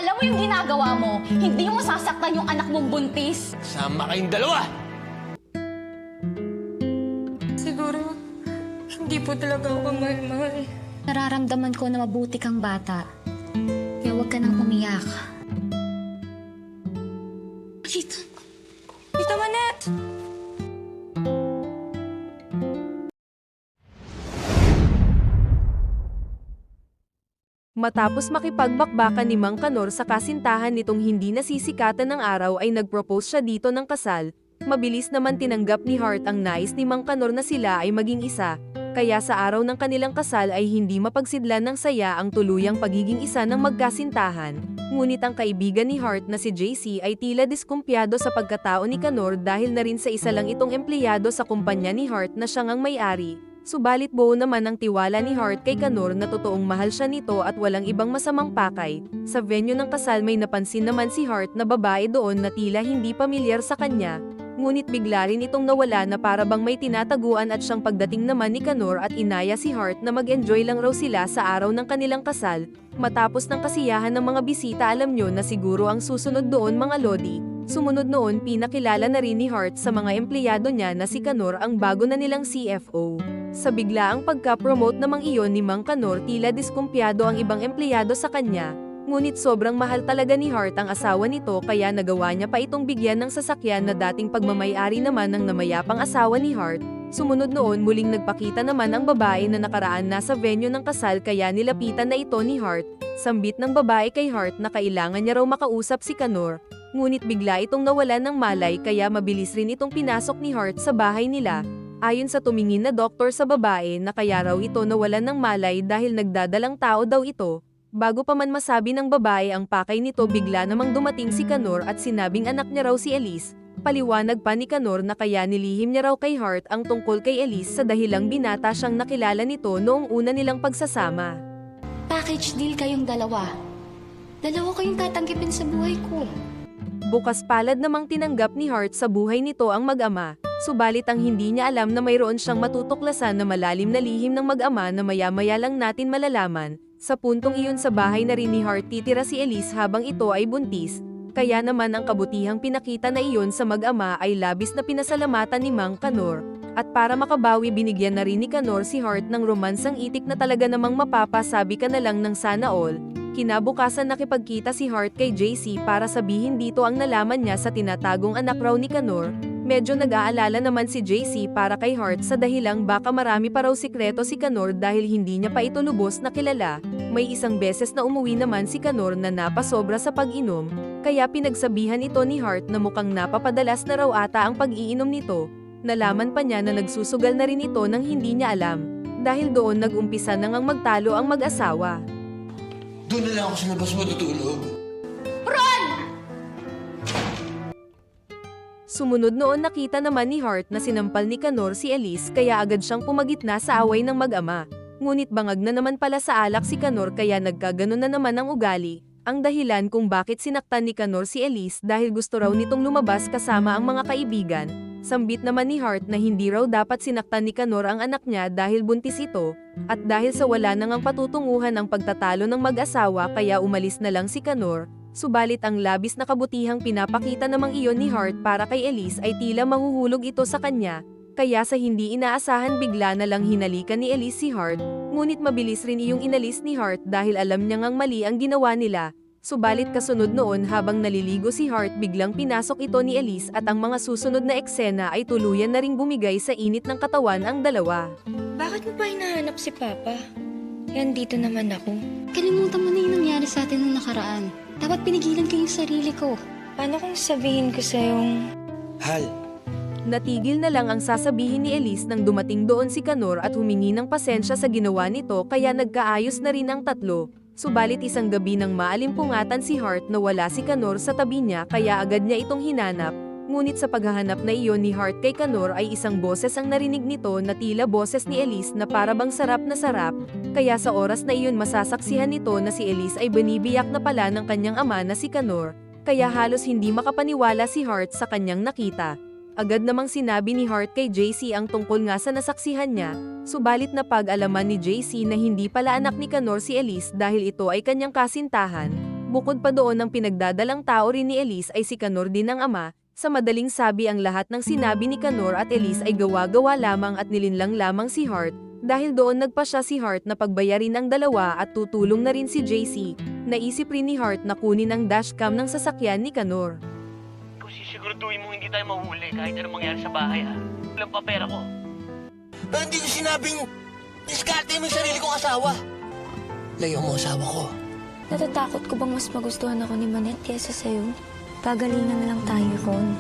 Alam mo yung ginagawa mo, hindi yung masasaktan yung anak mong buntis. Sama kayong dalawa! Siguro, hindi po talaga ako mahal. Nararamdaman ko na mabuti kang bata. Kaya huwag ka nang umiyak. Tita Manette! Matapos makipagbakbakan ni Mang Kanor sa kasintahan nitong hindi nasisikatan ng araw ay nag-propose siya dito ng kasal. Mabilis naman tinanggap ni Hart ang nais ni Mang Kanor na sila ay maging isa. Kaya sa araw ng kanilang kasal ay hindi mapagsidlan ng saya ang tuluyang pagiging isa ng magkasintahan. Ngunit ang kaibigan ni Hart na si JC ay tila diskumpiyado sa pagkatao ni Kanor dahil na rin sa isa lang itong empleyado sa kumpanya ni Hart na siyang ang may-ari. Subalit buo naman ang tiwala ni Hart kay Kanor na totoong mahal siya nito at walang ibang masamang pakay. Sa venue ng kasal may napansin naman si Hart na babae doon na tila hindi pamilyar sa kanya. Ngunit bigla rin itong nawala na para bang may tinataguan at siyang pagdating naman ni Kanor at inaya si Hart na mag-enjoy lang raw sila sa araw ng kanilang kasal. Matapos ng kasiyahan ng mga bisita alam nyo na siguro ang susunod doon mga lodi. Sumunod noon pinakilala na rin ni Hart sa mga empleyado niya na si Kanor ang bago na nilang CFO. Sa biglaang pagka-promote namang iyon ni Mang Kanor tila diskumpiyado ang ibang empleyado sa kanya. Ngunit sobrang mahal talaga ni Hart ang asawa nito kaya nagawa niya pa itong bigyan ng sasakyan na dating pagmamay-ari naman ng namayapang asawa ni Hart. Sumunod noon muling nagpakita naman ang babae na nakaraan nasa venue ng kasal kaya nilapitan na ito ni Hart. Sambit ng babae kay Hart na kailangan niya raw makausap si Kanor. Ngunit bigla itong nawalan ng malay kaya mabilis rin itong pinasok ni Hart sa bahay nila. Ayon sa tumingin na doktor sa babae na kaya raw ito nawalan ng malay dahil nagdadalang tao daw ito. Bago pa man masabi ng babae ang pakay nito bigla namang dumating si Kanor at sinabing anak niya raw si Elise. Paliwanag pa ni Kanor na kaya nilihim niya raw kay Hart ang tungkol kay Elise sa dahilang binata siyang nakilala nito noong una nilang pagsasama. Package deal kayong dalawa. Dalawa kayong tatanggipin sa buhay ko. Bukas palad namang tinanggap ni Hart sa buhay nito ang mag-ama. Subalit ang hindi niya alam na mayroon siyang matutuklasan na malalim na lihim ng mag-ama na maya-maya lang natin malalaman. Sa puntong iyon sa bahay na rin ni Hart titira si Elise habang ito ay buntis. Kaya naman ang kabutihang pinakita na iyon sa mag-ama ay labis na pinasalamatan ni Mang Kanor. At para makabawi binigyan na rin ni Kanor si Hart ng romansang itik na talaga namang mapapasabi ka na lang ng sana all. Kinabukasan nakipagkita si Hart kay JC para sabihin dito ang nalaman niya sa tinatagong anak raw ni Kanor. Medyo nag-aalala naman si JC para kay Hart sa dahilang baka marami pa raw sikreto si Kanor dahil hindi niya pa ito lubos na kilala. May isang beses na umuwi naman si Kanor na napasobra sa pag-inom, kaya pinagsabihan ito ni Hart na mukhang napapadalas na raw ata ang pag-iinom nito. Nalaman pa niya na nagsusugal na rin ito nang hindi niya alam. Dahil doon nag-umpisa na ngang magtalo ang mag-asawa. Doon na lang ako sa labas matutulog. Sumunod noon nakita naman ni Hart na sinampal ni Kanor si Elise kaya agad siyang pumagitna sa away ng mag-ama. Ngunit bangag na naman pala sa alak si Kanor kaya nagkaganon na naman ang ugali. Ang dahilan kung bakit sinaktan ni Kanor si Elise dahil gusto raw nitong lumabas kasama ang mga kaibigan. Sambit naman ni Hart na hindi raw dapat sinaktan ni Kanor ang anak niya dahil buntis ito. At dahil sa wala nang ang patutunguhan ang pagtatalo ng mag-asawa kaya umalis na lang si Kanor. Subalit ang labis na kabutihang pinapakita namang iyon ni Hart para kay Elise ay tila mahuhulog ito sa kanya. Kaya sa hindi inaasahan bigla na lang hinalikan ni Elise si Hart. Ngunit mabilis rin iyong inalis ni Hart dahil alam niya ngang mali ang ginawa nila. Subalit kasunod noon habang naliligo si Hart biglang pinasok ito ni Elise at ang mga susunod na eksena ay tuluyan na ring bumigay sa init ng katawan ang dalawa. Bakit mo ba hinahanap si Papa? Yan dito naman ako. Kalimutan mo na yung nangyari sa atin nung nakaraan. Dapat pinigilan ko yung sarili ko. Paano kung sabihin ko sa'yong... Hal, Natigil na lang ang sasabihin ni Elise nang dumating doon si Kanor at humingi ng pasensya sa ginawa nito kaya nagkaayos na rin ang tatlo. Subalit isang gabi nang maalimpungatan si Hart na wala si Kanor sa tabi niya kaya agad niya itong hinanap. Ngunit sa paghahanap na iyon ni Hart kay Kanor ay isang boses ang narinig nito na tila boses ni Elise na para bang sarap na sarap. Kaya sa oras na iyon masasaksihan nito na si Elise ay binibiyak na pala ng kanyang ama na si Kanor. Kaya halos hindi makapaniwala si Hart sa kanyang nakita. Agad namang sinabi ni Hart kay JC ang tungkol nga sa nasaksihan niya. Subalit napag-alaman ni JC na hindi pala anak ni Kanor si Elise dahil ito ay kanyang kasintahan. Bukod pa doon ang pinagdadalang tao rin ni Elise ay si Canor din ang ama. Sa madaling sabi ang lahat ng sinabi ni Canor at Elise ay gawa-gawa lamang at nilinlang lamang si Hart. Dahil doon nagpa siya si Hart na pagbayarin ang dalawa at tutulong na rin si JC. Naisip rin ni Hart na kunin ang dashcam ng sasakyan ni Canor. Kung sisiguraduhin mo hindi tayo mahuli kahit anong mangyari sa bahay ha. Walang papera ko. Hindi ko sinabing diskarte mo yung sarili kong asawa. Layo mo asawa ko. Natatakot ko bang mas magustuhan ako ni Manette kesa sa'yo? Pagalingan na lang tayo, Ron.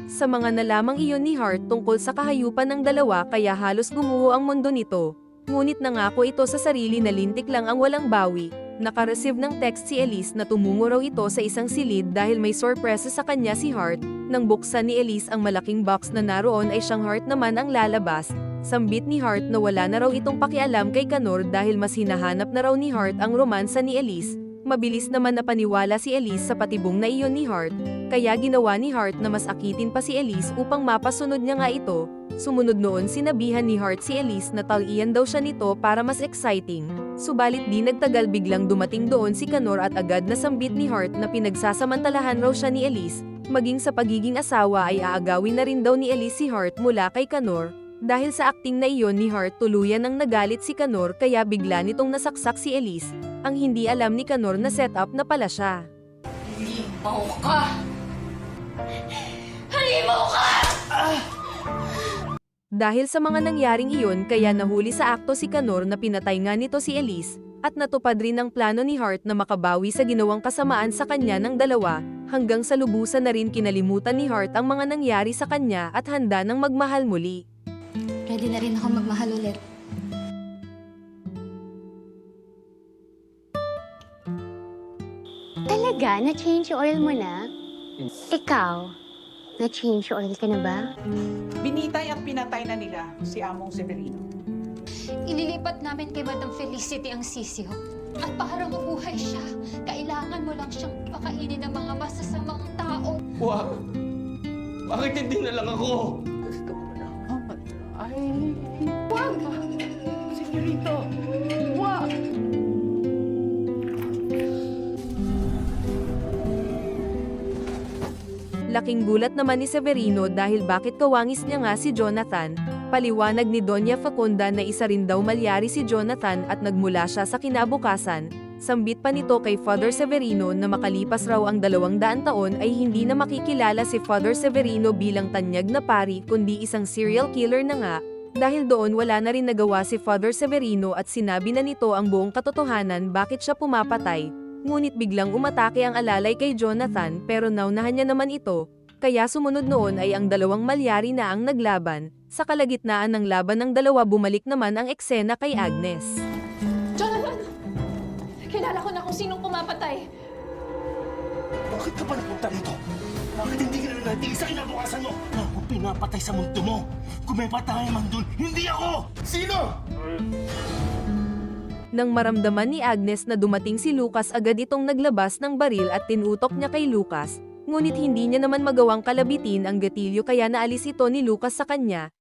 Sa mga nalamang iyon ni Hart tungkol sa kahayupan ng dalawa kaya halos gumuho ang mundo nito. Ngunit nangako ito sa sarili na lintik lang ang walang bawi. Nakareceive ng text si Elise na tumungo raw ito sa isang silid dahil may sorpresa sa kanya si Hart. Nang buksan ni Elise ang malaking box na naroon ay siyang Hart naman ang lalabas. Sambit ni Hart na wala na raw itong pakialam kay Canor dahil mas hinahanap na raw ni Hart ang romansa ni Elise. Mabilis naman napaniwala si Elise sa patibong na iyon ni Hart, kaya ginawa ni Hart na mas akitin pa si Elise upang mapasunod niya nga ito. Sumunod noon sinabihan ni Hart si Elise na talian daw siya nito para mas exciting. Subalit di nagtagal biglang dumating doon si Canor at agad na sambit ni Hart na pinagsasamantalahan raw siya ni Elise. Maging sa pagiging asawa ay aagawin na rin daw ni Elise si Hart mula kay Canor. Dahil sa akting na iyon ni Hart tuluyan ang nagalit si Canor kaya bigla nitong nasaksak si Elise. Ang hindi alam ni Canor na setup na pala siya. Halimaw ka! Halimaw ka! Dahil sa mga nangyaring iyon kaya nahuli sa akto si Canor na pinatay nga nito si Elise, at natupad rin ang plano ni Hart na makabawi sa ginawang kasamaan sa kanya ng dalawa, hanggang sa lubusan na rin kinalimutan ni Hart ang mga nangyari sa kanya at handa ng magmahal muli. Ready na rin ako magmahal ulit. Talaga? Na-change yung oil mo na? Ikaw, na-change yung oil ka na ba? Binitay at pinatay na nila si Among Severino. Ililipat namin kay Madam Felicity ang sisiyo. At para mabuhay siya, kailangan mo lang siyang pakainin ng mga masasamang tao. Wag! Bakit hindi na lang ako? Gusto mo na ay... Wag! Senyorito! Wag! Laking gulat naman ni Severino dahil bakit kawangis niya nga si Jonathan. Paliwanag ni Doña Facunda na isa rin daw malyari si Jonathan at nagmula siya sa kinabukasan. Sambit pa nito kay Father Severino na makalipas raw ang 200 taon ay hindi na makikilala si Father Severino bilang tanyag na pari kundi isang serial killer na nga. Dahil doon wala na rin nagawa si Father Severino at sinabi na nito ang buong katotohanan bakit siya pumapatay. Ngunit biglang umatake ang alalay kay Jonathan pero naunahan niya naman ito. Kaya sumunod noon ay ang dalawang malyari na ang naglaban. Sa kalagitnaan ng laban ng dalawa bumalik naman ang eksena kay Agnes. Jonathan! Kilala ko na kung sinong pumapatay. Bakit ka ba napunta rito? Bakit hindi ka na nanatili sa kinabukasan mo? Ako pinapatay sa mundo mo. Kung may patay man dun, hindi ako! Sino? Nang maramdaman ni Agnes na dumating si Lucas agad itong naglabas ng baril at tinutok niya kay Lucas. Ngunit hindi niya naman magawang kalabitin ang gatilyo kaya naalis ito ni Lucas sa kanya.